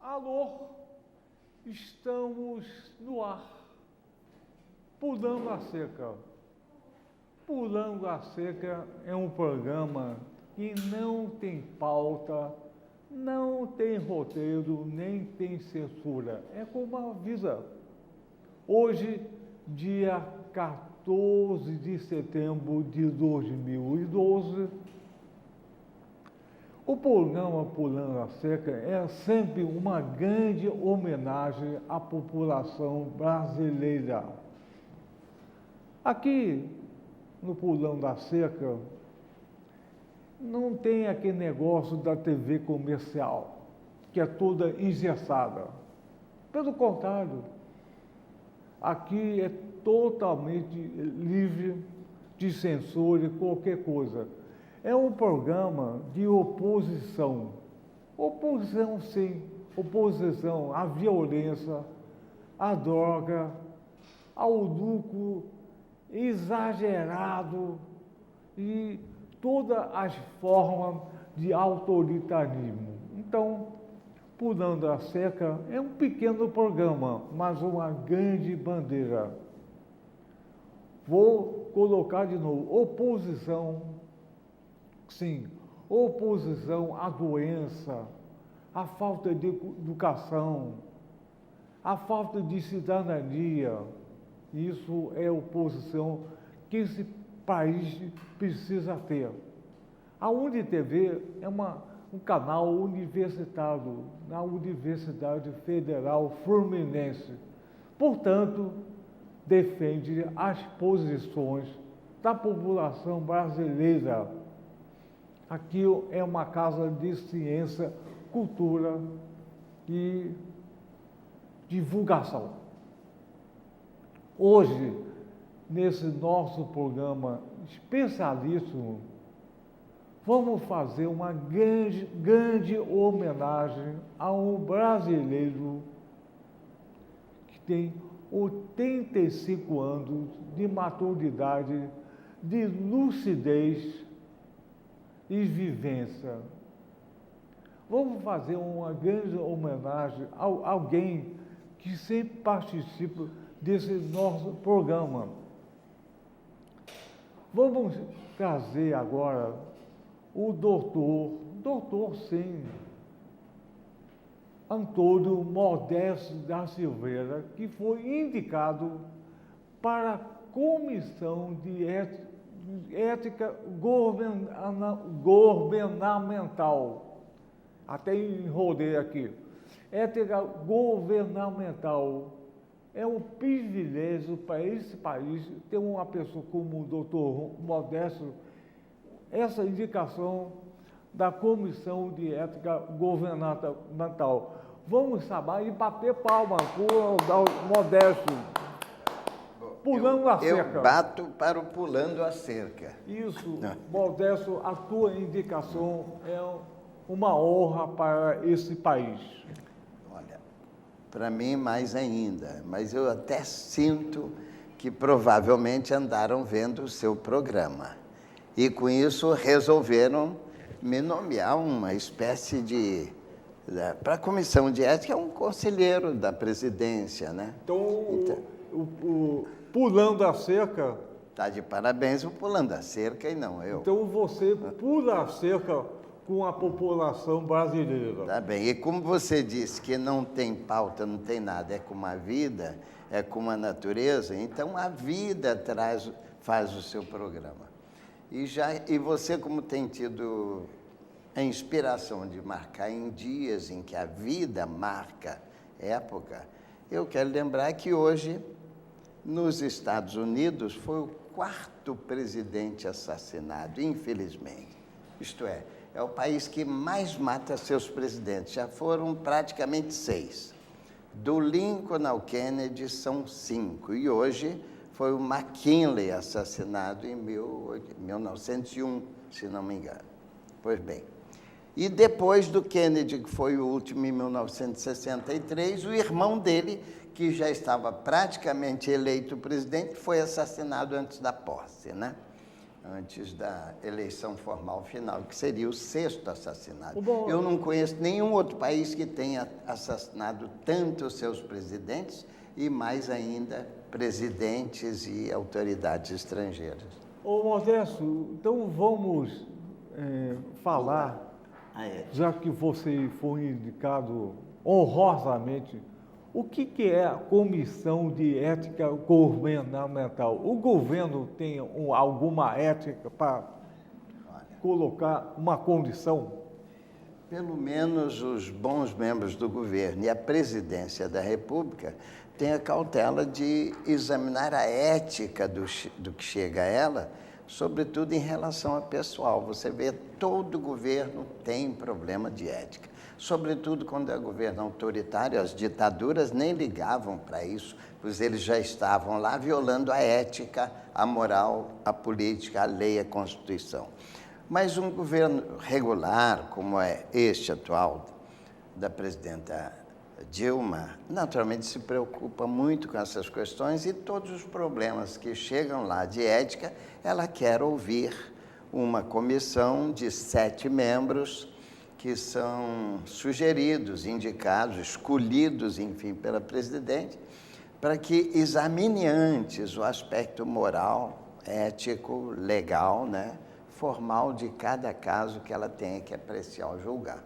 Alô, estamos no ar, Pulando a Cerca. Pulando a Cerca é um programa que não tem pauta, não tem roteiro, nem tem censura. É como a vida. Hoje, dia 14 de setembro de 2012, o programa Pulando a Cerca é sempre uma grande homenagem à população brasileira. Aqui no Pulando a Cerca não tem aquele negócio da TV comercial, que é toda engessada. Pelo contrário, aqui é totalmente livre de censura e qualquer coisa. É um programa de oposição. Oposição, sim. Oposição à violência, à droga, ao lucro exagerado e todas as formas de autoritarismo. Então, Pulando a Cerca é um pequeno programa, mas uma grande bandeira. Vou colocar de novo, oposição, sim, oposição à doença, à falta de educação, à falta de cidadania. Isso é oposição que esse país precisa ter. A UniTV é um canal universitário na Universidade Federal Fluminense. Portanto, defende as posições da população brasileira. Aqui é uma casa de ciência, cultura e divulgação. Hoje, nesse nosso programa especialíssimo, vamos fazer uma grande homenagem a um brasileiro que tem 85 anos de maturidade, de lucidez e vivência. Vamos fazer uma grande homenagem a alguém que sempre participa desse nosso programa. Vamos trazer agora o doutor sim, Antônio Modesto da Silveira, que foi indicado para a Comissão de Ética Governamental. Até enrolei aqui. Ética governamental. É um privilégio para esse país ter uma pessoa como o doutor Modesto, essa indicação da Comissão de Ética Governamental. Vamos saber e bater palma para o Modesto. Pulando a cerca. Eu bato para o Pulando a Cerca. Isso, Modesto, a tua indicação é uma honra para esse país. Olha, para mim mais ainda, mas eu até sinto que provavelmente andaram vendo o seu programa. E com isso resolveram me nomear uma espécie de... Para a Comissão de Ética, é um conselheiro da presidência, né? Então, o Pulando a Cerca... Está de parabéns o Pulando a Cerca e não eu. Então, você pula a cerca com a população brasileira. Tá bem. E como você disse que não tem pauta, não tem nada, é como a vida, é como a natureza, então a vida faz o seu programa. E você, como tem tido a inspiração de marcar em dias em que a vida marca época, eu quero lembrar que hoje, nos Estados Unidos, foi o 4º presidente assassinado, infelizmente. Isto é o país que mais mata seus presidentes. Já foram praticamente 6. Do Lincoln ao Kennedy são 5. E hoje foi o McKinley assassinado em 1901, se não me engano. Pois bem. E depois do Kennedy, que foi o último em 1963, o irmão dele, que já estava praticamente eleito presidente, foi assassinado antes da posse, né? antes da eleição formal final, que seria o 6º assassinato. Bom, eu não conheço nenhum outro país que tenha assassinado tanto os seus presidentes e mais ainda presidentes e autoridades estrangeiras. Ô Modesto, então vamos falar, já que você foi indicado honrosamente, o que é a Comissão de Ética Governamental? O governo tem alguma ética para colocar uma condição? Pelo menos os bons membros do governo e a presidência da República têm a cautela de examinar a ética do que chega a ela, sobretudo em relação ao pessoal. Você vê, todo governo tem problema de ética. Sobretudo quando é governo autoritário, as ditaduras nem ligavam para isso, pois eles já estavam lá violando a ética, a moral, a política, a lei, a Constituição. Mas um governo regular, como é este atual, da presidenta Dilma, naturalmente se preocupa muito com essas questões e todos os problemas que chegam lá de ética, ela quer ouvir uma comissão de 7 membros que são sugeridos, indicados, escolhidos, enfim, pela presidente, para que examine antes o aspecto moral, ético, legal, né, formal de cada caso que ela tenha que apreciar ou julgar.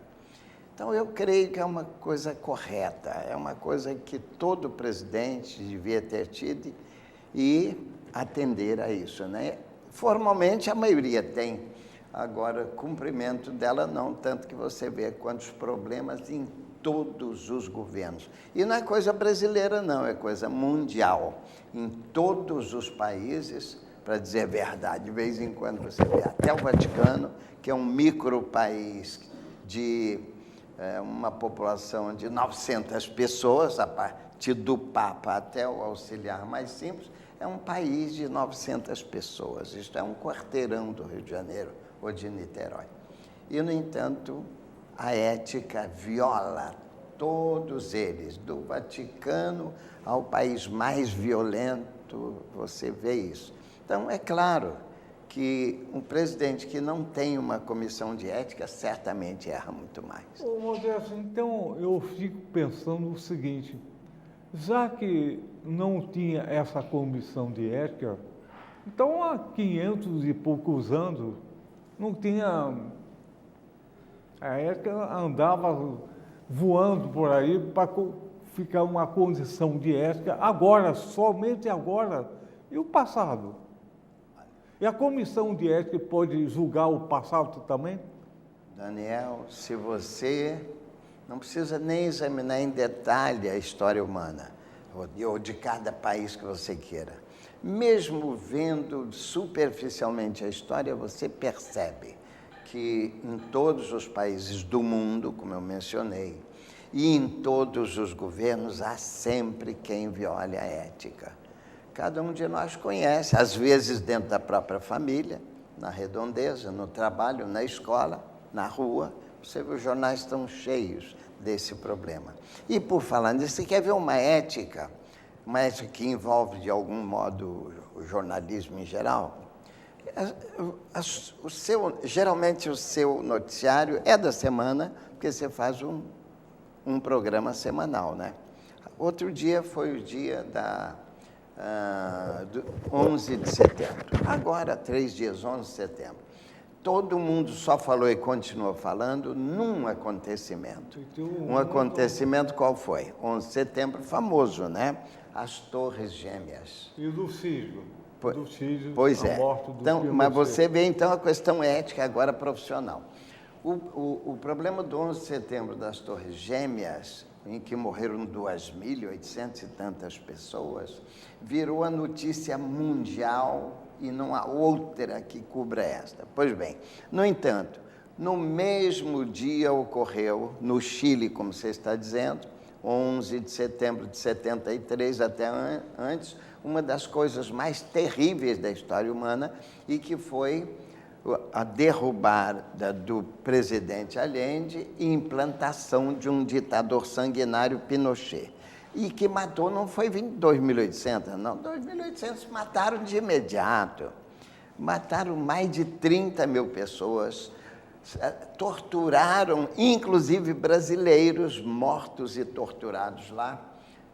Então, eu creio que é uma coisa correta, é uma coisa que todo presidente devia ter tido e atender a isso, né? Formalmente, a maioria tem. Agora, cumprimento dela não, tanto que você vê quantos problemas em todos os governos. E não é coisa brasileira, não, é coisa mundial. Em todos os países, para dizer a verdade, de vez em quando você vê até o Vaticano, que é um micro-país de uma população de 900 pessoas, a partir do Papa até o auxiliar mais simples, é um país de 900 pessoas. Isto é um quarteirão do Rio de Janeiro ou de Niterói. E, no entanto, a ética viola todos eles, do Vaticano ao país mais violento, você vê isso. Então, é claro que um presidente que não tem uma comissão de ética certamente erra muito mais. Ô, Modesto, então eu fico pensando o seguinte, já que não tinha essa comissão de ética, então há 500 e poucos anos não tinha... A ética andava voando por aí para ficar uma condição de ética agora, somente agora, e o passado. E a comissão de ética pode julgar o passado também? Daniel, se você não precisa nem examinar em detalhe a história humana, ou de cada país que você queira. Mesmo vendo superficialmente a história, você percebe que em todos os países do mundo, como eu mencionei, e em todos os governos, há sempre quem viole a ética. Cada um de nós conhece, às vezes dentro da própria família, na redondeza, no trabalho, na escola, na rua. Você vê, os jornais estão cheios desse problema. E por falar nisso, você quer ver uma ética que envolve de algum modo o jornalismo em geral? Geralmente o seu noticiário é da semana, porque você faz um programa semanal, né? Outro dia foi o dia do 11 de setembro. Agora, 3 dias, 11 de setembro. Todo mundo só falou e continua falando num acontecimento. Um acontecimento qual foi? 11 de setembro, famoso, né? As Torres Gêmeas. E do sítio. Pois é. Então, mas você vê, então, a questão ética agora profissional. O problema do 11 de setembro das Torres Gêmeas, em que morreram 2.800 e tantas pessoas, virou a notícia mundial e não há outra que cubra esta. Pois bem, no entanto, no mesmo dia ocorreu, no Chile, como você está dizendo, 11 de setembro de 73 até antes, uma das coisas mais terríveis da história humana e que foi a derrubada do presidente Allende e implantação de um ditador sanguinário, Pinochet. E que matou, não foi 2.800, não, 2.800 mataram de imediato. mataram mais de 30 mil pessoas, torturaram, inclusive brasileiros mortos e torturados lá,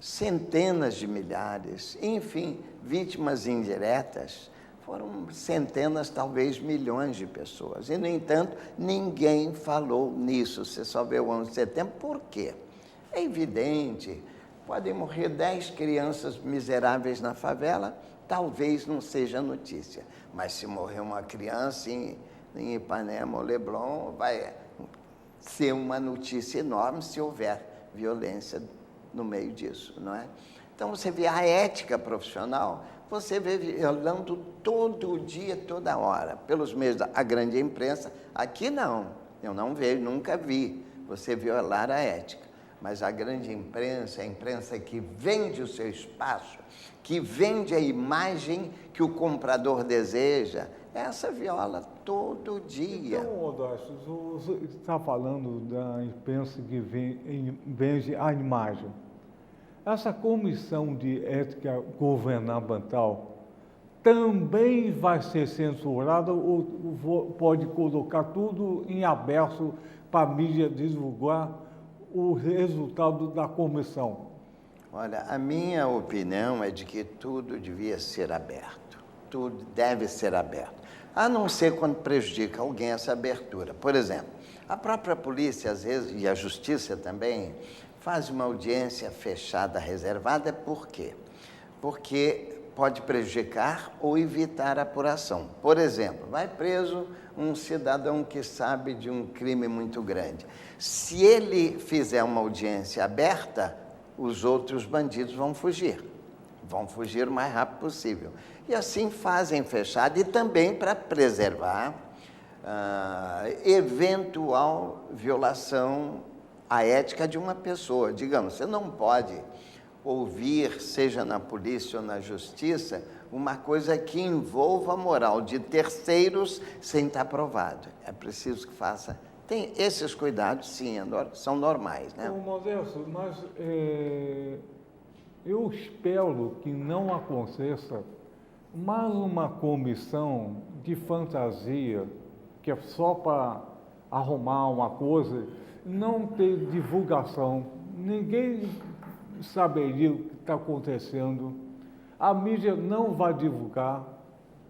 centenas de milhares, enfim, vítimas indiretas, foram centenas, talvez milhões de pessoas. E, no entanto, ninguém falou nisso. Você só vê o 11 de setembro. Por quê? É evidente, podem morrer 10 crianças miseráveis na favela, talvez não seja notícia. Mas se morrer uma criança em Ipanema ou Leblon, vai ser uma notícia enorme se houver violência no meio disso, não é? Então, você vê a ética profissional, você vê violando todo dia, toda hora, pelos meios da grande imprensa. Aqui não, eu não vejo, nunca vi você violar a ética. Mas a grande imprensa, a imprensa que vende o seu espaço, que vende a imagem que o comprador deseja, essa viola todo dia. Então, Odócio, você está falando da imprensa que vende a imagem. Essa comissão de ética governamental também vai ser censurada ou pode colocar tudo em aberto para a mídia divulgar o resultado da comissão? Olha, a minha opinião é de que tudo devia ser aberto, tudo deve ser aberto, a não ser quando prejudica alguém essa abertura. Por exemplo, a própria polícia, às vezes, e a justiça também, faz uma audiência fechada, reservada. Por quê? Porque pode prejudicar ou evitar a apuração. Por exemplo, vai preso um cidadão que sabe de um crime muito grande. Se ele fizer uma audiência aberta, os outros bandidos vão fugir o mais rápido possível. E assim fazem fechado, e também para preservar eventual violação à ética de uma pessoa. Digamos, você não pode ouvir, seja na polícia ou na justiça, uma coisa que envolva a moral de terceiros sem estar provado. É preciso que faça. Tem esses cuidados, sim, são normais, né? Modesto, mas eu espero que não aconteça mais uma comissão de fantasia, que é só para arrumar uma coisa, não ter divulgação. Ninguém saberia o que está acontecendo, a mídia não vai divulgar,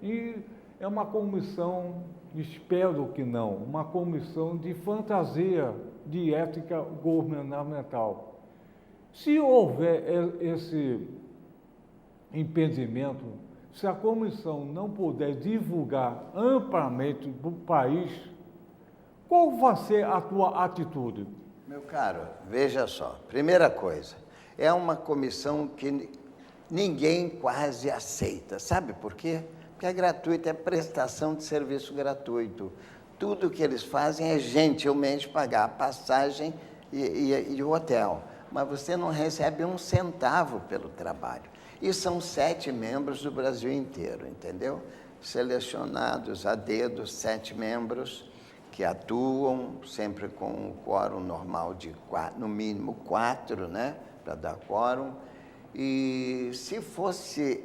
e é uma comissão, espero que não, uma comissão de fantasia de ética governamental. Se houver esse impedimento, se a comissão não puder divulgar amplamente para o país, qual vai ser a tua atitude? Meu caro, veja só, primeira coisa, é uma comissão que ninguém quase aceita. Sabe por quê? Porque é gratuito, é prestação de serviço gratuito. Tudo que eles fazem é gentilmente pagar a passagem e o hotel. Mas você não recebe um centavo pelo trabalho. E são 7 membros do Brasil inteiro, entendeu? Selecionados a dedo, 7 membros que atuam sempre com um quórum normal de 4, no mínimo 4, né? Para dar quórum. E se fosse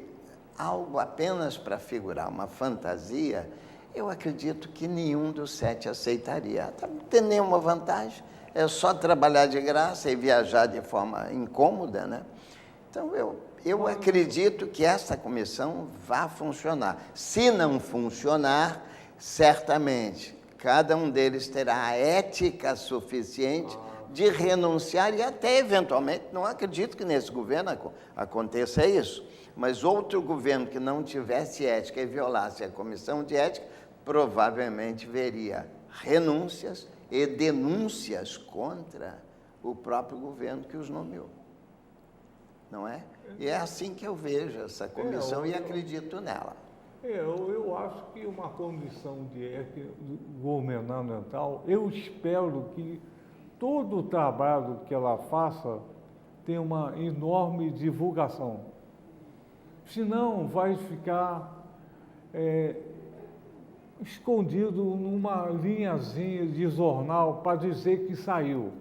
algo apenas para figurar uma fantasia, eu acredito que nenhum dos 7 aceitaria. Não tem nenhuma vantagem, é só trabalhar de graça e viajar de forma incômoda, né? Então, eu acredito que essa comissão vai funcionar. Se não funcionar, certamente, cada um deles terá a ética suficiente de renunciar e até, eventualmente, não acredito que nesse governo aconteça isso, mas outro governo que não tivesse ética e violasse a comissão de ética, provavelmente veria renúncias e denúncias contra o próprio governo que os nomeou. Não é? E é assim que eu vejo essa comissão e acredito nela. Eu acho que uma comissão de ética governamental, eu espero que todo o trabalho que ela faça tenha uma enorme divulgação. Senão vai ficar escondido numa linhazinha de jornal para dizer que saiu.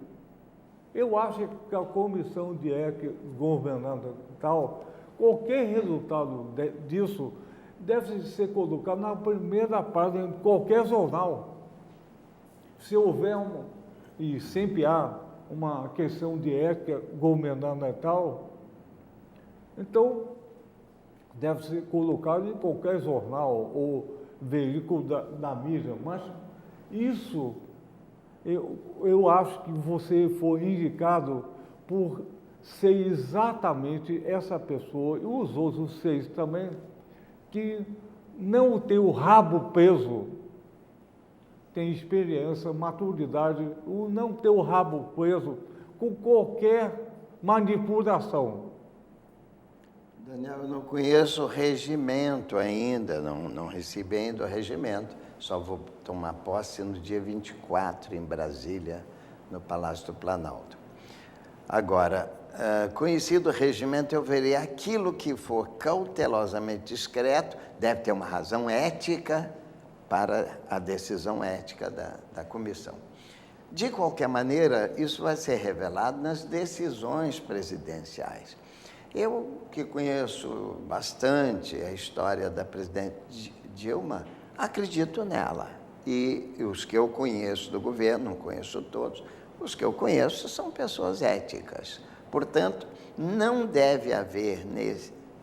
Eu acho que a comissão de ética governamental, qualquer resultado disso deve ser colocado na primeira página de qualquer jornal. Se houver e sempre há uma questão de ética governamental, então deve ser colocado em qualquer jornal ou veículo da mídia, mas isso eu acho que você foi indicado por ser exatamente essa pessoa, e os outros seis também, que não tem o rabo preso, tem experiência, maturidade, o não ter o rabo preso com qualquer manipulação. Daniel, eu não conheço o regimento ainda, não recebi ainda o regimento, só vou tomar posse no dia 24, em Brasília, no Palácio do Planalto. Agora, conhecido o regimento, eu verei aquilo que for cautelosamente discreto, deve ter uma razão ética para a decisão ética da comissão. De qualquer maneira, isso vai ser revelado nas decisões presidenciais. Eu, que conheço bastante a história da presidente Dilma, acredito nela. E os que eu conheço do governo, não conheço todos, os que eu conheço são pessoas éticas. Portanto, não deve haver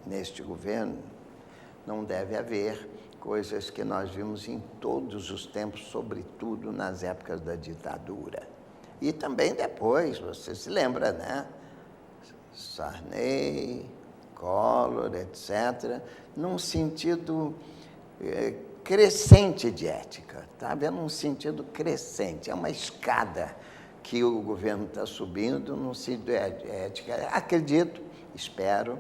neste governo, não deve haver coisas que nós vimos em todos os tempos, sobretudo nas épocas da ditadura. E também depois, você se lembra, né? Sarney, Collor, etc., num sentido crescente de ética, está havendo um sentido crescente, é uma escada que o governo está subindo no sentido de ética. Acredito, espero,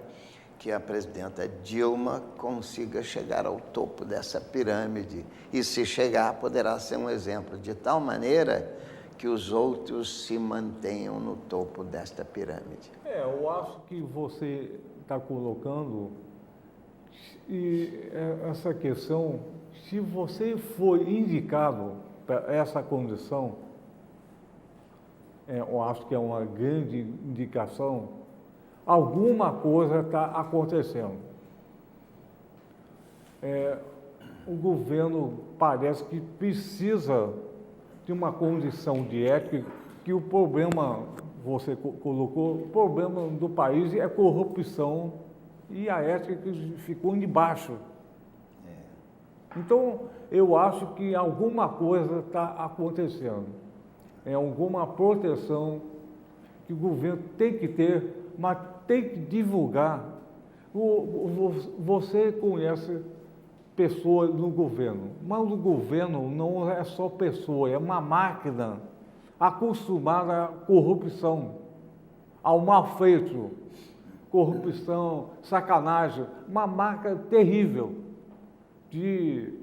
que a presidenta Dilma consiga chegar ao topo dessa pirâmide, e se chegar, poderá ser um exemplo, de tal maneira que os outros se mantenham no topo desta pirâmide. Eu acho que você está colocando essa questão, se você for indicado para essa condição, eu acho que é uma grande indicação, alguma coisa está acontecendo. O governo parece que precisa de uma condição de ética, que o problema, você colocou, o problema do país é a corrupção e a ética que ficou embaixo. Então, eu acho que alguma coisa está acontecendo. Alguma proteção que o governo tem que ter, mas tem que divulgar. Você conhece pessoas no governo, mas o governo não é só pessoa, é uma máquina acostumada à corrupção, ao mal feito, corrupção, sacanagem, uma máquina terrível de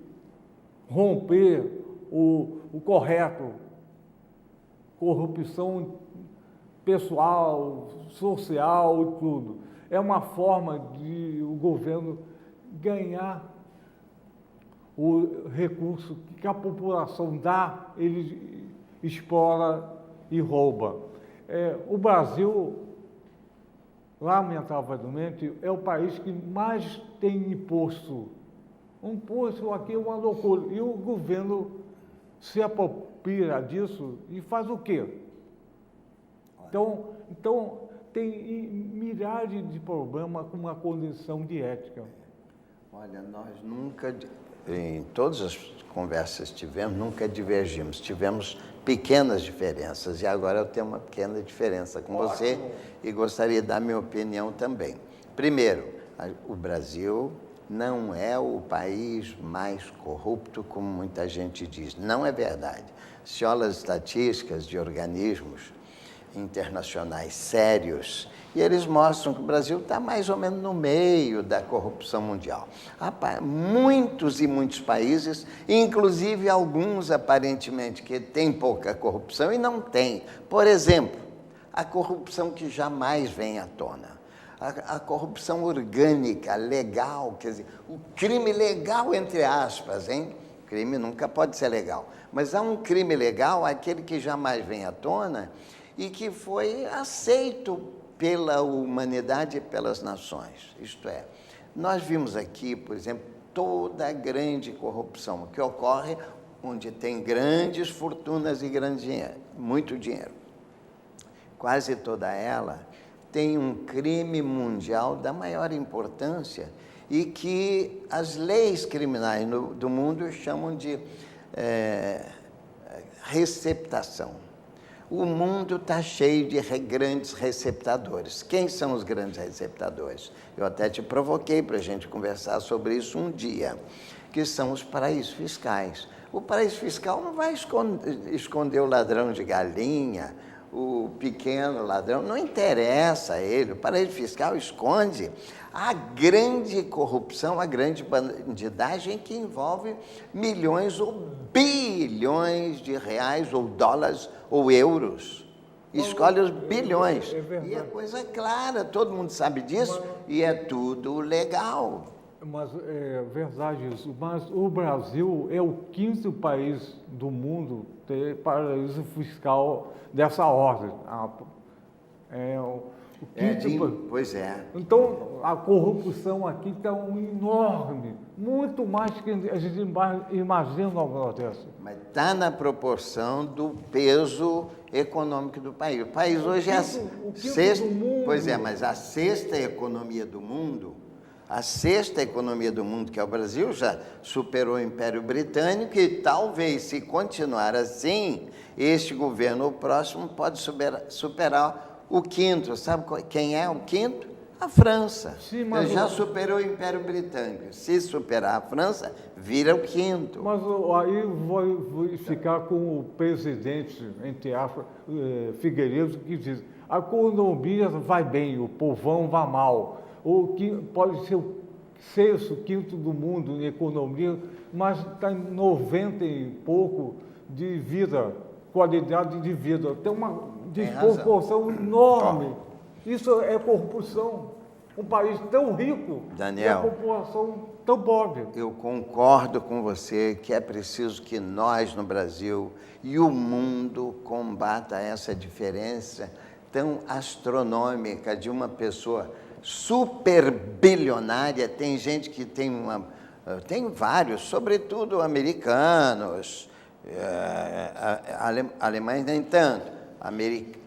romper o correto, corrupção pessoal, social e tudo. É uma forma de o governo ganhar o recurso que a população dá, ele explora e rouba. O Brasil, lamentavelmente, é o país que mais tem imposto. Um imposto aqui é uma loucura. E o governo se apropria disso e faz o quê? Então tem milhares de problemas com uma condição de ética. Olha, nós nunca, em todas as conversas que tivemos, nunca divergimos. Tivemos pequenas diferenças, e agora eu tenho uma pequena diferença com você e gostaria de dar minha opinião também. Primeiro, o Brasil não é o país mais corrupto, como muita gente diz. Não é verdade. Se olha as estatísticas de organismos internacionais sérios, e eles mostram que o Brasil está mais ou menos no meio da corrupção mundial. Há muitos e muitos países, inclusive alguns aparentemente que têm pouca corrupção e não têm. Por exemplo, a corrupção que jamais vem à tona. A corrupção orgânica, legal, quer dizer, o crime legal, entre aspas, hein? Crime nunca pode ser legal. Mas há um crime legal, aquele que jamais vem à tona e que foi aceito pela humanidade e pelas nações. Isto é, nós vimos aqui, por exemplo, toda grande corrupção que ocorre onde tem grandes fortunas e grande dinheiro, muito dinheiro. Quase toda ela tem um crime mundial da maior importância e que as leis criminais do mundo chamam de receptação. O mundo está cheio de grandes receptadores. Quem são os grandes receptadores? Eu até te provoquei para a gente conversar sobre isso um dia, que são os paraísos fiscais. O paraíso fiscal não vai esconder o ladrão de galinha, o pequeno ladrão, não interessa a ele. O paraíso fiscal esconde a grande corrupção, a grande bandidagem que envolve milhões ou bilhões de reais, ou dólares, ou euros. Escolhe os bilhões. E é coisa clara, todo mundo sabe disso, e é tudo legal. Mas é verdade isso. Mas o Brasil é o 5º país do mundo a ter paraíso fiscal dessa ordem. Pois é. Então, a corrupção aqui está enorme, muito mais do que a gente imagina no Nordeste. Mas está na proporção do peso econômico do país. O país hoje é a sexta. Pois é, mas a sexta economia do mundo. A sexta economia do mundo, que é o Brasil, já superou o Império Britânico e talvez, se continuar assim, este governo, o próximo, pode superar o 5º. Sabe quem é o 5º? A França. Sim, mas já superou o Império Britânico. Se superar a França, vira o 5º. Mas aí vou ficar com o presidente, entre aspas, Figueiredo, que diz: a economia vai bem, o povão vai mal. Ou que pode ser o 6º, 5º do mundo em economia, mas está em 90 e pouco de vida, qualidade de vida. Tem uma desproporção enorme. Isso é corrupção. Um país tão rico, Daniel, e a população tão pobre. Eu concordo com você que é preciso que nós no Brasil e o mundo combata essa diferença tão astronômica de uma pessoa super bilionária. Tem gente que tem vários, sobretudo americanos, alemães nem tanto.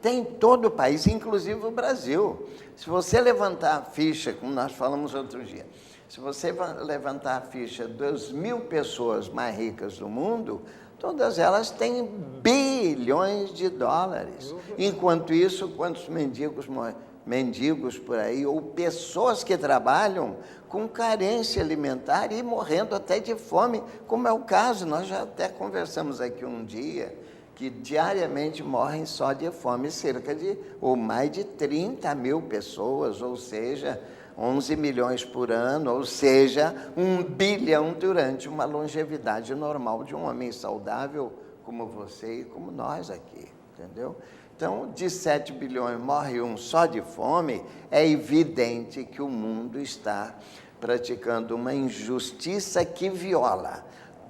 Tem todo o país, inclusive o Brasil. Se você levantar a ficha, como nós falamos outro dia, se você levantar a ficha das 1000 pessoas mais ricas do mundo, todas elas têm bilhões de dólares. Enquanto isso, quantos mendigos por aí, ou pessoas que trabalham com carência alimentar e morrendo até de fome, como é o caso, nós já até conversamos aqui um dia, que diariamente morrem só de fome cerca de, ou mais de 30 mil pessoas, ou seja, 11 milhões por ano, ou seja, 1 bilhão durante uma longevidade normal de um homem saudável como você e como nós aqui, entendeu? Então, de 7 bilhões morre um só de fome, é evidente que o mundo está praticando uma injustiça que viola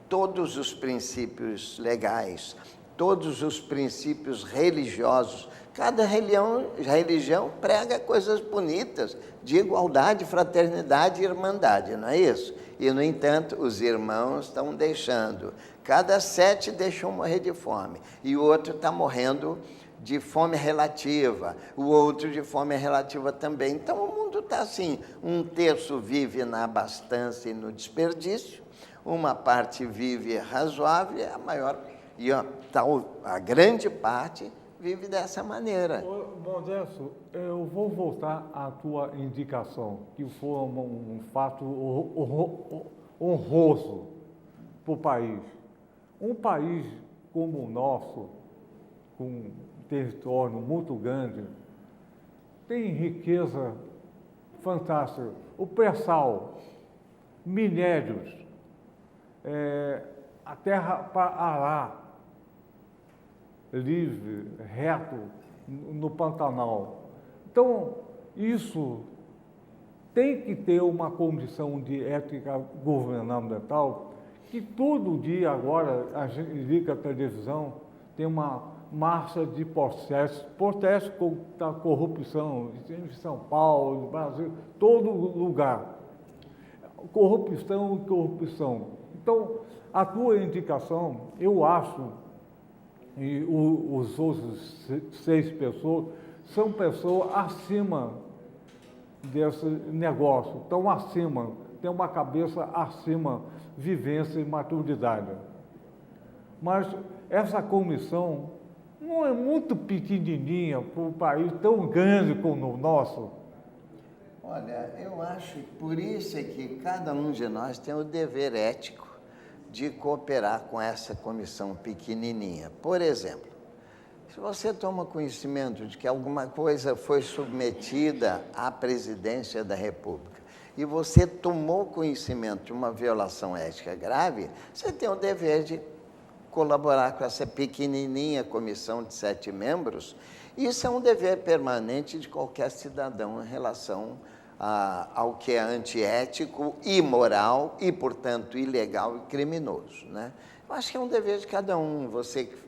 todos os princípios legais, todos os princípios religiosos. Cada religião prega coisas bonitas, de igualdade, fraternidade e irmandade, não é isso? E, no entanto, os irmãos estão deixando. Cada 7 deixam morrer de fome, e o outro está morrendo de fome relativa, o outro de fome relativa também. Então, o mundo está assim, 1/3 vive na abastança e no desperdício, uma parte vive razoável, e a grande parte vive dessa maneira. Modesto, eu vou voltar à tua indicação, que foi um fato honroso para o país. Um país como o nosso, com um território muito grande, tem riqueza fantástica. O pré-sal, minérios, a terra para arar, livre, reto, no Pantanal. Então, isso tem que ter uma condição de ética governamental, que todo dia agora, a gente liga a televisão, tem uma marcha de protesto contra a corrupção, em São Paulo, no Brasil, todo lugar. corrupção e corrupção. Então, a tua indicação, eu acho, e os outros 6 pessoas, são pessoas acima desse negócio, estão acima, tem uma cabeça acima, vivência e maturidade. Mas essa comissão não é muito pequenininha para um país tão grande como o nosso. Olha, eu acho que por isso é que cada um de nós tem o dever ético de cooperar com essa comissão pequenininha. Por exemplo, se você toma conhecimento de que alguma coisa foi submetida à presidência da República e você tomou conhecimento de uma violação ética grave, você tem o dever de colaborar com essa pequenininha comissão de 7 membros. Isso é um dever permanente de qualquer cidadão em relação ao que é antiético, imoral e, portanto, ilegal e criminoso, né? Eu acho que é um dever de cada um,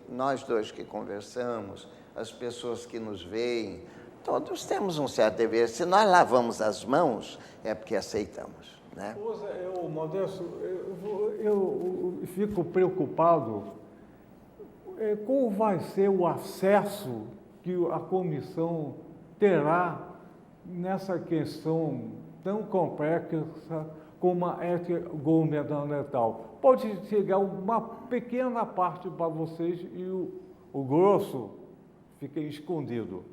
nós dois que conversamos, as pessoas que nos veem, todos temos um certo dever. Se nós lavamos as mãos, é porque aceitamos, né? Modesto, eu fico preocupado como vai ser o acesso que a comissão terá nessa questão tão complexa como a ética governamental. Pode chegar uma pequena parte para vocês e o grosso fica escondido.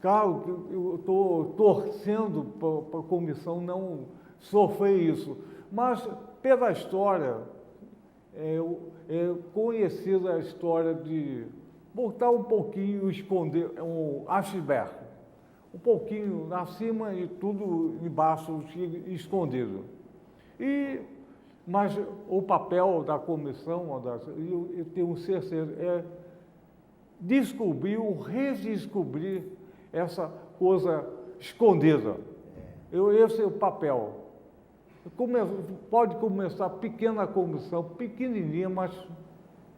Claro, eu estou torcendo para a comissão não sofrer isso, mas pela história, conhecida a história de botar um pouquinho, esconder um iceberg, um pouquinho acima e tudo embaixo escondido. Mas o papel da comissão, eu tenho certeza, é descobrir ou redescobrir essa coisa escondida. Esse é o papel. Pode começar pequena comissão, pequenininha, mas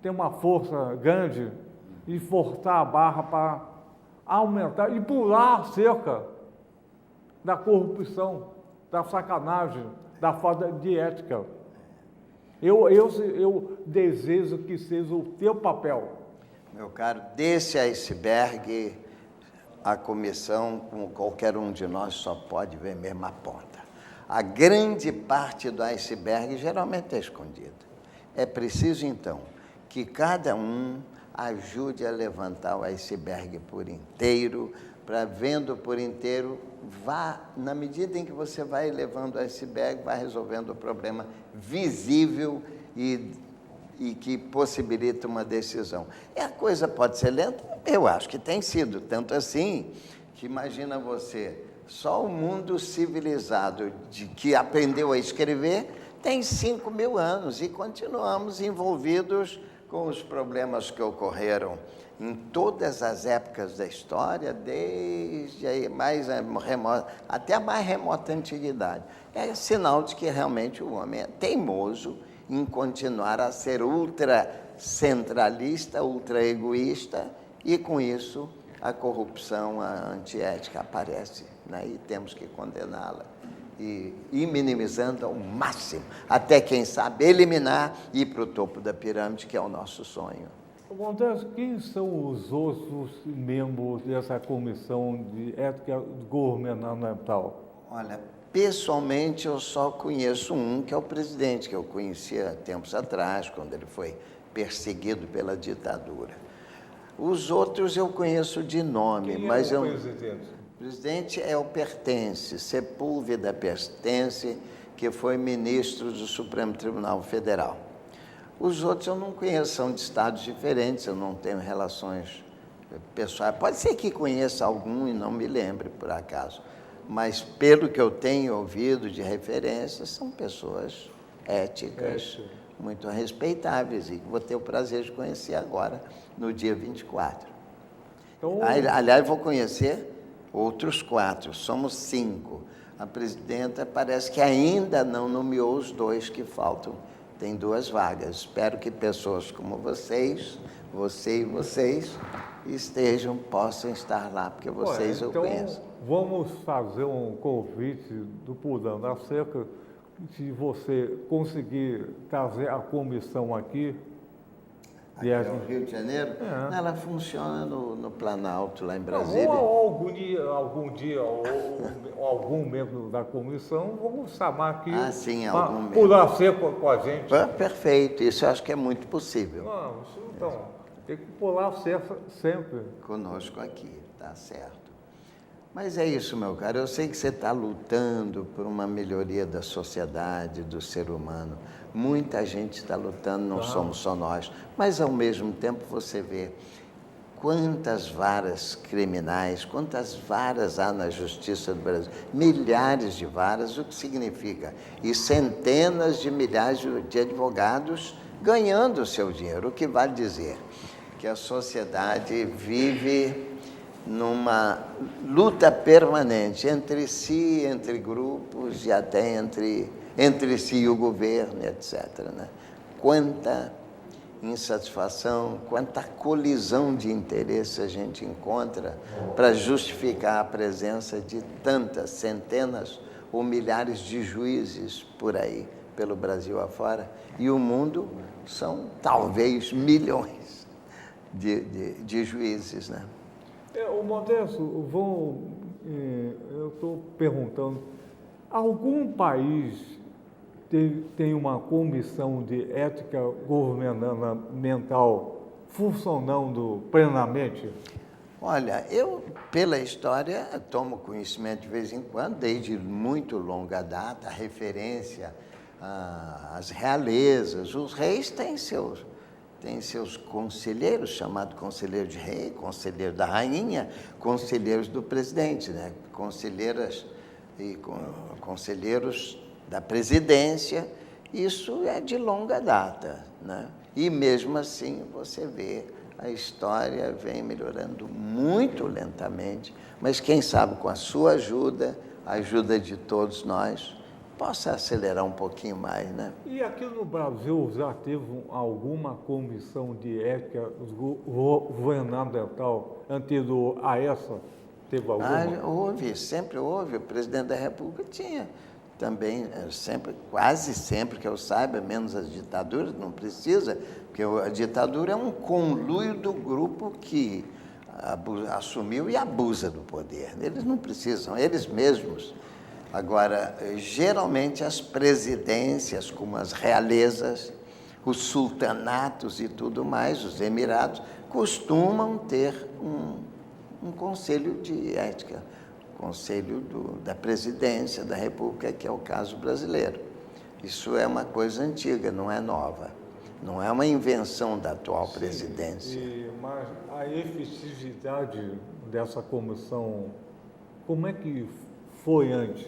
tem uma força grande e forçar a barra para aumentar e pular a cerca da corrupção, da sacanagem, da falta de ética. Eu desejo que seja o teu papel. Meu caro, desse iceberg, a comissão, como qualquer um de nós, só pode ver mesmo a ponta. A grande parte do iceberg geralmente é escondida. É preciso, então, que cada um ajude a levantar o iceberg por inteiro, para, vendo por inteiro, na medida em que você vai levando o iceberg, vai resolvendo o problema visível e que possibilita uma decisão. E a coisa pode ser lenta? Eu acho que tem sido, tanto assim, que imagina você, só o mundo civilizado que aprendeu a escrever tem 5.000 anos e continuamos envolvidos com os problemas que ocorreram em todas as épocas da história, desde até a mais remota antiguidade. É sinal de que realmente o homem é teimoso em continuar a ser ultracentralista, ultraegoísta, e com isso a corrupção, a antiética aparece, né? E temos que condená-la e ir minimizando ao máximo, até, quem sabe, eliminar e ir para o topo da pirâmide, que é o nosso sonho. Modesto, quem são os outros membros dessa comissão de ética governamental? Olha, pessoalmente eu só conheço um, que é o presidente, que eu conhecia tempos atrás, quando ele foi perseguido pela ditadura. Os outros eu conheço de nome, Quem mas é o presidente? O presidente é o Pertence, Sepúlveda Pertence, que foi ministro do Supremo Tribunal Federal. Os outros eu não conheço, são de estados diferentes, eu não tenho relações pessoais. Pode ser que conheça algum e não me lembre, por acaso. Mas, pelo que eu tenho ouvido de referências, são pessoas éticas, muito respeitáveis, e que vou ter o prazer de conhecer agora, no dia 24. Então, aliás, vou conhecer outros 4, somos 5. A presidenta parece que ainda não nomeou os 2 que faltam. Tem 2 vagas. Espero que pessoas como vocês, você e vocês, possam estar lá, porque vocês eu então, conheço. vamos fazer um convite do Pulando a Cerca, se você conseguir trazer a comissão aqui. Aqui é o Rio de Janeiro? É. Ela funciona no Planalto, lá em Brasília. Ou algum dia, ou algum membro da comissão, vamos chamar aqui sim, algum membro. Pular Cerca com a gente. Perfeito, isso eu acho que é muito possível. Não, então, tem que pular cerca sempre. Conosco aqui, tá certo. Mas é isso, meu caro, eu sei que você está lutando por uma melhoria da sociedade, do ser humano. Muita gente está lutando, não somos só nós. Mas, ao mesmo tempo, você vê quantas varas criminais, quantas varas há na Justiça do Brasil. Milhares de varas, o que significa? E centenas de milhares de advogados ganhando o seu dinheiro. O que vale dizer? Que a sociedade vive numa luta permanente entre si, entre grupos e até entre si e o governo, etc. Né? Quanta insatisfação, quanta colisão de interesse a gente encontra para justificar a presença de tantas centenas ou milhares de juízes por aí, pelo Brasil afora, e o mundo são talvez milhões de juízes, né? O Modesto, eu estou perguntando, algum país tem uma comissão de ética governamental funcionando plenamente? Olha, eu, pela história, tomo conhecimento de vez em quando, desde muito longa data, a referência às realezas. Os reis têm seus conselheiros, chamados conselheiros de rei, conselheiros da rainha, conselheiros do presidente, né? Conselheiras e conselheiros da presidência. Isso é de longa data, né? E mesmo assim você vê a história vem melhorando muito lentamente, mas quem sabe com a sua ajuda, a ajuda de todos nós, possa acelerar um pouquinho mais, né? E aqui no Brasil já teve alguma comissão de ética governamental anterior a essa? Teve alguma? Sempre houve. O presidente da República tinha também, quase sempre que eu saiba, menos as ditaduras, não precisa, porque a ditadura é um conluio do grupo que assumiu e abusa do poder. Eles não precisam, eles mesmos. Agora, geralmente as presidências, como as realezas, os sultanatos e tudo mais, os emirados, costumam ter um conselho de ética, conselho da presidência da República, que é o caso brasileiro. Isso é uma coisa antiga, não é nova. Não é uma invenção da atual presidência. Mas a efetividade dessa comissão, como é que foi antes?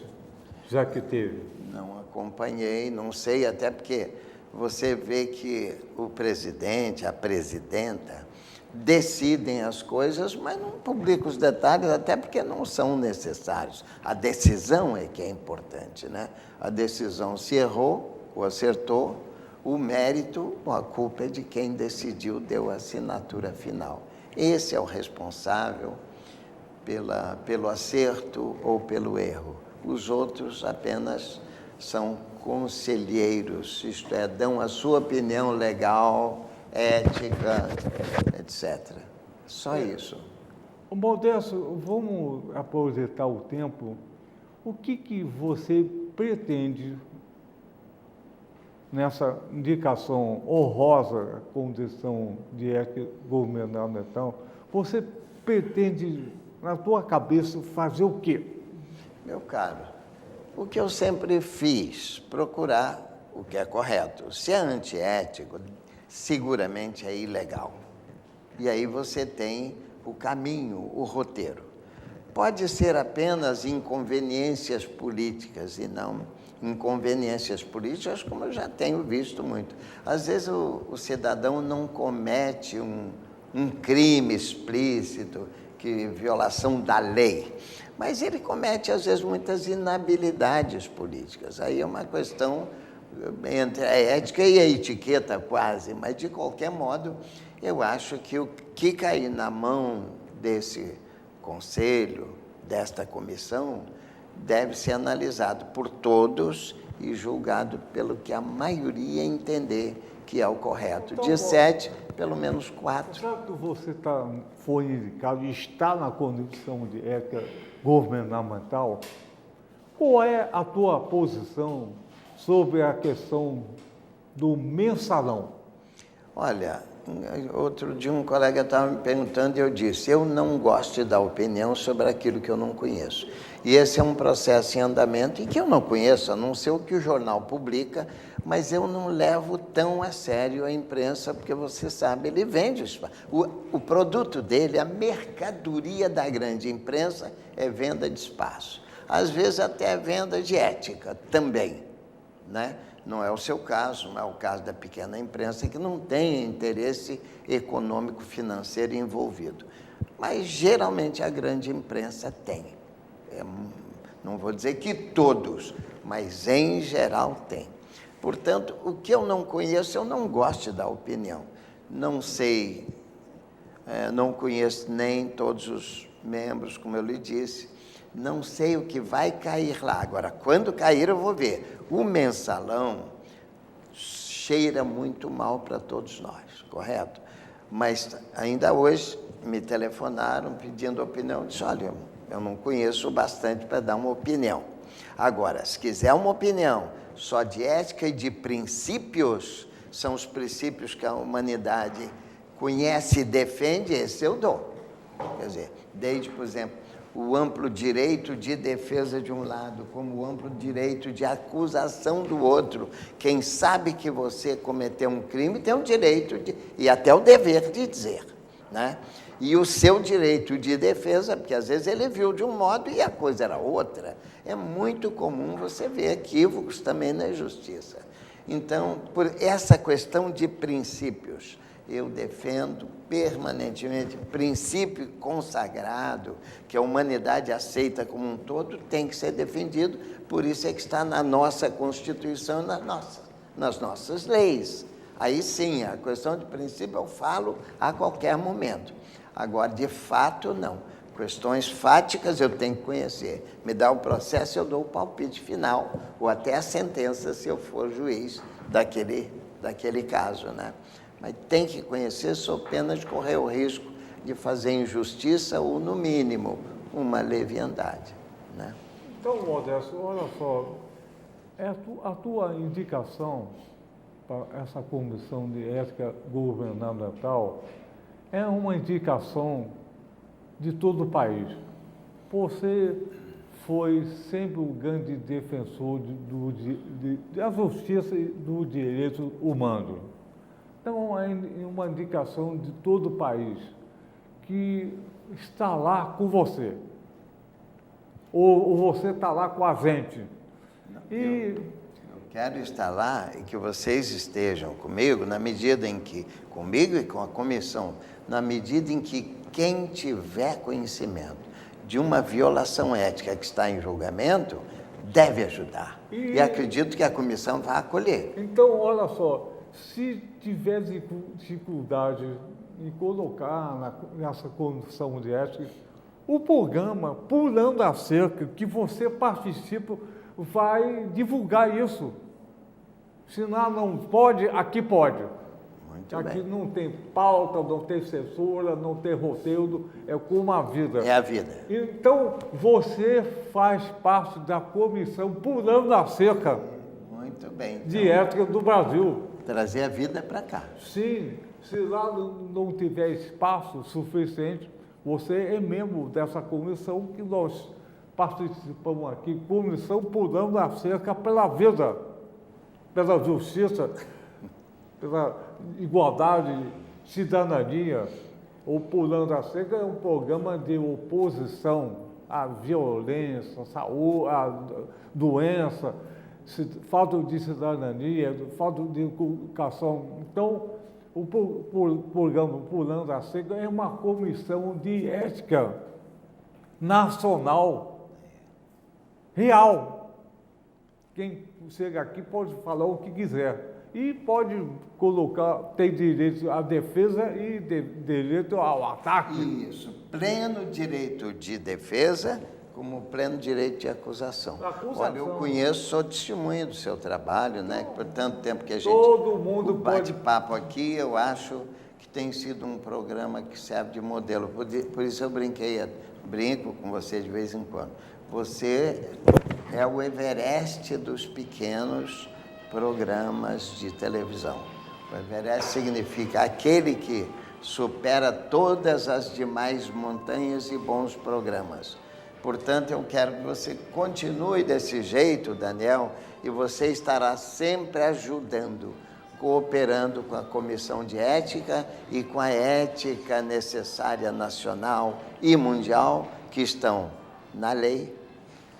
Já que teve? Não acompanhei, não sei, até porque você vê que o presidente, a presidenta, decidem as coisas, mas não publicam os detalhes, até porque não são necessários. A decisão é que é importante, né? A decisão, se errou ou acertou, o mérito ou a culpa é de quem decidiu, deu a assinatura final. Esse é o responsável pelo acerto ou pelo erro. Os outros apenas são conselheiros, isto é, dão a sua opinião legal, ética, etc. Só isso. Modesto, vamos aproveitar o tempo. O que você pretende nessa indicação honrosa, condição de ética governamental? Você pretende, na tua cabeça, fazer o quê? Meu caro, o que eu sempre fiz, procurar o que é correto. Se é antiético, seguramente é ilegal. E aí você tem o caminho, o roteiro. Pode ser apenas inconveniências políticas e não inconveniências políticas, como eu já tenho visto muito. Às vezes o cidadão não comete um crime explícito, violação da lei, mas ele comete, às vezes, muitas inabilidades políticas. Aí é uma questão entre a ética e a etiqueta, quase, mas, de qualquer modo, Eu acho que o que cair na mão desse conselho, desta comissão, deve ser analisado por todos e julgado pelo que a maioria entender que é o correto. Então, de 7, pelo menos 4. Já que você foi indicado e está na condição de ética governamental, qual é a tua posição sobre a questão do mensalão? Olha, outro dia um colega estava me perguntando e eu disse, eu não gosto de dar opinião sobre aquilo que eu não conheço. E esse é um processo em andamento e que eu não conheço, a não ser o que o jornal publica, mas eu não levo tão a sério a imprensa, porque você sabe, ele vende o produto dele, a mercadoria da grande imprensa é venda de espaço. Às vezes até venda de ética também, né? Não é o seu caso, não é o caso da pequena imprensa, que não tem interesse econômico financeiro envolvido. Mas, geralmente, a grande imprensa tem. Não vou dizer que todos, mas, em geral, tem. Portanto, o que eu não conheço, eu não gosto de dar opinião. Não sei, não conheço nem todos os membros, como eu lhe disse. Não sei o que vai cair lá. Agora, quando cair, eu vou ver. O mensalão cheira muito mal para todos nós, correto? Mas ainda hoje me telefonaram pedindo opinião. Eu disse, olha, eu não conheço bastante para dar uma opinião. Agora, se quiser uma opinião só de ética e de princípios, são os princípios que a humanidade conhece e defende, esse eu dou. Quer dizer, desde, por exemplo, o amplo direito de defesa de um lado, como o amplo direito de acusação do outro. Quem sabe que você cometeu um crime tem o direito e até o dever de dizer, né? E o seu direito de defesa, porque às vezes ele viu de um modo e a coisa era outra. É muito comum você ver equívocos também na justiça. Então, por essa questão de princípios, eu defendo permanentemente princípio consagrado, que a humanidade aceita como um todo, tem que ser defendido, por isso é que está na nossa Constituição e nas nossas leis. Aí sim, a questão de princípio eu falo a qualquer momento. Agora, de fato, não. Questões fáticas eu tenho que conhecer. Me dá o processo, eu dou o palpite final, ou até a sentença, se eu for juiz daquele caso, né? Mas tem que conhecer, sob pena de correr o risco de fazer injustiça ou, no mínimo, uma leviandade, né? Então, Modesto, olha só, a tua indicação para essa comissão de ética governamental é uma indicação de todo o país. Você foi sempre o grande defensor da justiça e do direito humano. Então, é uma indicação de todo o país que está lá com você. Ou você está lá com a gente. Eu quero estar lá e que vocês estejam comigo, comigo e com a comissão, na medida em que quem tiver conhecimento de uma violação ética que está em julgamento, deve ajudar. E acredito que a comissão vai acolher. Então, olha só, se tiver dificuldade em colocar nessa condição de ética, o programa Pulando a Cerca, que você participa, vai divulgar isso. Se não pode, aqui pode. Muito aqui bem. Não tem pauta, não tem censura, não tem roteiro, é como a vida. É a vida. Então, você faz parte da comissão Pulando a Cerca. Muito bem. Então, de ética do Brasil. Trazer a vida para cá. Sim, se lá não tiver espaço suficiente, você é membro dessa comissão que nós participamos aqui, comissão Pulando a Cerca pela vida, pela justiça, pela igualdade, cidadania. O Pulando a Cerca é um programa de oposição à violência, à saúde, à doença, falta de cidadania, falta de educação. Então, o programa Pulando a Cerca é uma comissão de ética nacional, real. Quem chega aqui pode falar o que quiser. e pode colocar, tem direito à defesa e direito ao ataque. Isso, pleno direito de defesa, como pleno direito de acusação. Olha, eu conheço, sou testemunha do seu trabalho, né? Por tanto tempo que a gente Todo mundo bate papo aqui, eu acho que tem sido um programa que serve de modelo. Por isso eu brinco com você de vez em quando. Você é o Everest dos pequenos programas de televisão. O Everest significa aquele que supera todas as demais montanhas e bons programas. Portanto, eu quero que você continue desse jeito, Daniel, e você estará sempre ajudando, cooperando com a Comissão de Ética e com a ética necessária nacional e mundial, que estão na lei,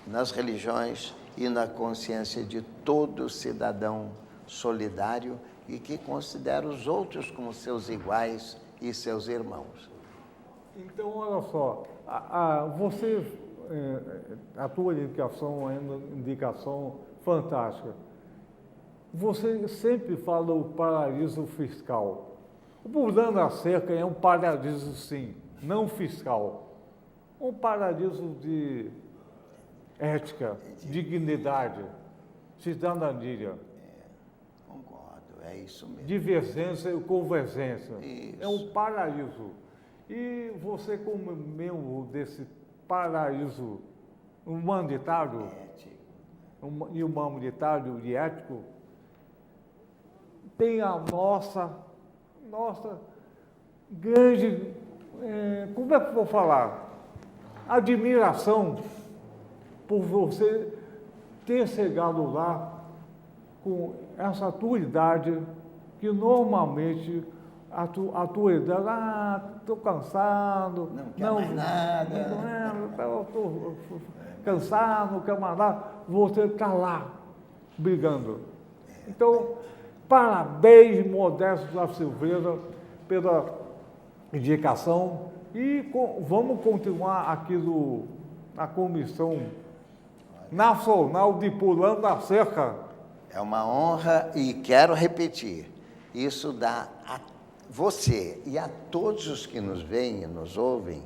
nas religiões e na consciência de todo cidadão solidário e que considera os outros como seus iguais e seus irmãos. Então, olha só, a tua indicação é uma indicação fantástica. Você sempre fala o paraíso fiscal. O Pulando a Cerca é um paraíso, sim, não fiscal. Um paraíso de ética, dignidade, cidadania. Concordo, é isso mesmo. Divergência e convergência. Isso. É um paraíso. E você, como membro desse paraíso humanitário e humanitário e ético, tem a nossa grande, como é que eu vou falar? Admiração por você ter chegado lá com essa tua idade, que normalmente a tua idade, estou cansado, não quer mais nada, estou cansado, não quero mais nada, você está lá brigando. Então, parabéns, Modesto da Silveira, pela indicação e vamos continuar aqui na Comissão Nacional de Pulando a Cerca. É uma honra e quero repetir, isso dá a você e a todos os que nos veem e nos ouvem,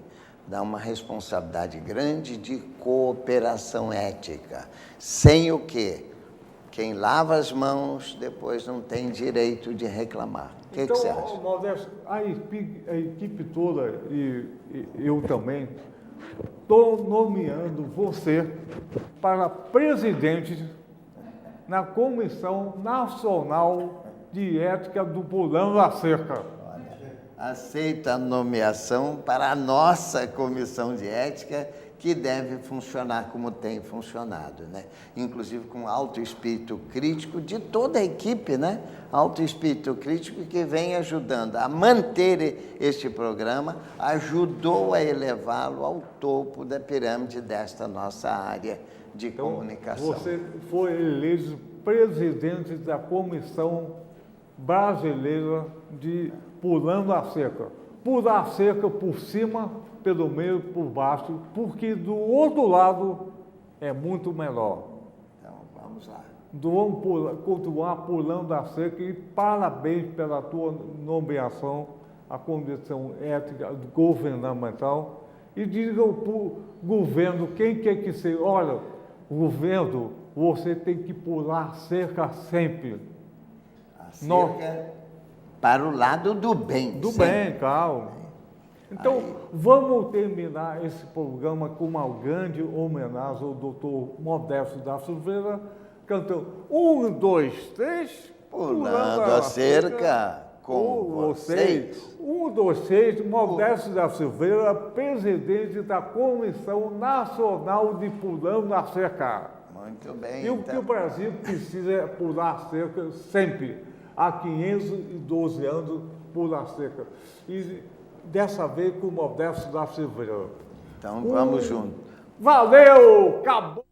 dá uma responsabilidade grande de cooperação ética. Sem o quê? Quem lava as mãos depois não tem direito de reclamar. O que você acha? Modesto, a equipe toda e eu também, estou nomeando você para presidente na Comissão Nacional de Ética do Pulando a Cerca. Aceita a nomeação para a nossa Comissão de Ética, que deve funcionar como tem funcionado, né? Inclusive com alto espírito crítico de toda a equipe, né? Alto espírito crítico que vem ajudando a manter este programa, ajudou a elevá-lo ao topo da pirâmide desta nossa área de comunicação. Você foi eleito presidente da Comissão Brasileira de Pulando a Cerca. Pular a cerca por cima, pelo meio, por baixo, porque do outro lado é muito melhor. Então, vamos lá. Vamos continuar pulando a cerca e parabéns pela tua nomeação à Comissão Ética Governamental e diga para o governo quem quer que seja. Olha, governo, você tem que pular a cerca sempre. A cerca para o lado do bem. Do bem, calma. Então, vamos terminar esse programa com uma grande homenagem ao doutor Modesto da Silveira, cantando 1, 2, 3, Pulando a cerca com vocês. 1, 2, 3, Modesto da Silveira, presidente da Comissão Nacional de Pulando a Cerca. Muito bem. E o que o Brasil precisa é pular a cerca sempre. Há 512 anos pular a cerca. E dessa vez com o Modesto da Silveira. Então vamos juntos. Valeu! Acabou!